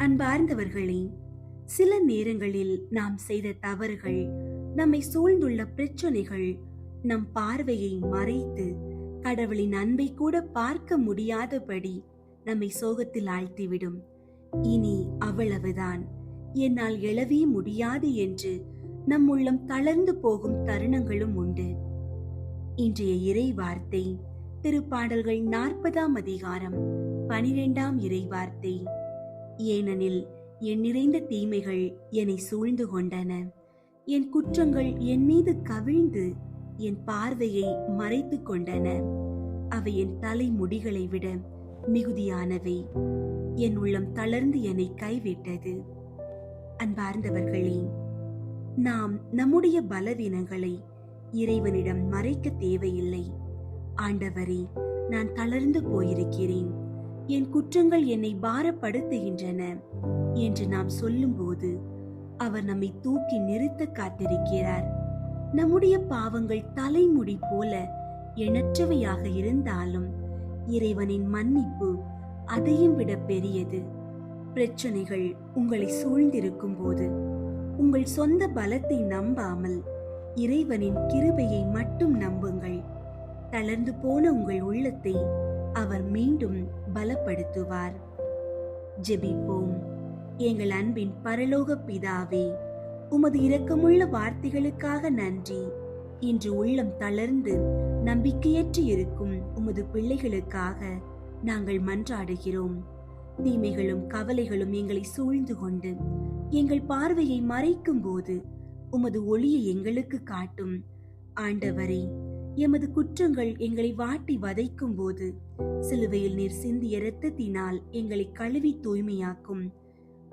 அன்பார்ந்தவர்களே, சில நேரங்களில் நாம் செய்த தவறுகள், நம்மை சூழ்ந்துள்ள பிரச்சனைகள் நம் பார்வையை மறைத்து கடவுளின் அன்பை கூட பார்க்க முடியாதபடி நம்மை சோகத்தில் ஆழ்த்திவிடும். இனி அவ்வளவுதான், என்னால் எழவே முடியாது என்று நம் உள்ளம் தளர்ந்து போகும் தருணங்களும் உண்டு. இன்றைய இறை வார்த்தை திருப்பாடல்கள் 40ஆம் அதிகாரம் 12ஆம் இறை வார்த்தை. ஏனெனில் என் நிறைந்த தீமைகள் என்னை சூழ்ந்து கொண்டன, என் குற்றங்கள் என் மீது கவிழ்ந்து என் பார்வையை மறைத்து கொண்டன. அவை என் தலை முடிகளை விட மிகுதியானவை. என் உள்ளம் தளர்ந்து என்னை கைவிட்டது. அன்பார்ந்தவர்களே, நாம் நம்முடைய பலவீனங்களை இறைவனிடம் மறைக்க தேவையில்லை. ஆண்டவரே, நான் தளர்ந்து போயிருக்கிறேன், என் குற்றங்கள் என்னை பாரப்படுத்துகின்றன என்று நாம் சொல்லும்போது அவர் நம்மை தூக்கி நிறுத்த காத்திருக்கிறார். நம்முடைய பாவங்கள் தலைமுடி போல எண்ணற்றவையாக இருந்தாலும் இறைவனின் மன்னிப்பு அதையும் விட பெரியது. பிரச்சனைகள் உங்களை சூழ்ந்திருக்கும் போது உங்கள் சொந்த பலத்தை நம்பாமல் இறைவனின் கிருபையை மட்டும் நம்புங்கள். தளர்ந்து போன உங்கள் உள்ளத்தை அவர் மீண்டும் பலப்படுத்துவார். ஜெபிப்போம். எங்கள் அன்பின் பரலோக பிதாவே, உமது இரக்கமுள்ள வார்த்தைகளுக்காக நன்றி. இன்று உள்ளம் தளர்ந்து நம்பிக்கையற்று இருக்கும் உமது பிள்ளைகளுக்காக நாங்கள் மன்றாடுகிறோம். தீமைகளும் கவலைகளும் எங்களை சூழ்ந்து கொண்டு எங்கள் பார்வையை மறைக்கும் போது உமது ஒளியை எங்களுக்கு காட்டும். ஆண்டவரே, எமது குற்றங்கள் எங்களை வாட்டி வதைக்கும் போது சிலுவையில் நீர் சிந்திய இரத்தத்தினால் எங்களை கழுவி தூய்மையாக்கும்.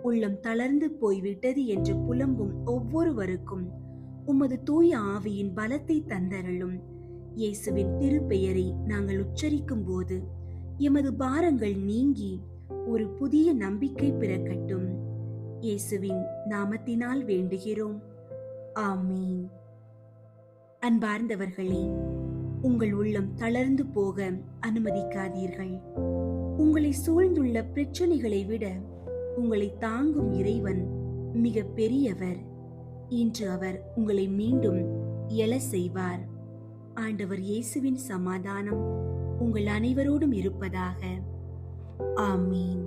உள்ளம் தளர்ந்து போய்விட்டது என்று புலம்பும் ஒவ்வொருவருக்கும் உமது தூய ஆவியின் பலத்தை தந்தருளும். இயேசுவின் திருப்பெயரை நாங்கள் உச்சரிக்கும் போது எமது பாரங்கள் நீங்கி ஒரு புதிய நம்பிக்கை பிறக்கட்டும். இயேசுவின் நாமத்தினால் வேண்டுகிறோம். ஆமீன். அன்பார்ந்தவர்களே, உங்கள் உள்ளம் தளர்ந்து போக அனுமதிக்காதீர்கள். உங்களை சூழ்ந்துள்ள பிரச்சனைகளை விட உங்களை தாங்கும் இறைவன் மிக பெரியவர். இன்று அவர் உங்களை மீண்டும் எழ செய்வார். ஆண்டவர் இயேசுவின் சமாதானம் உங்கள் அனைவரோடும் இருப்பதாக. ஆமீன்.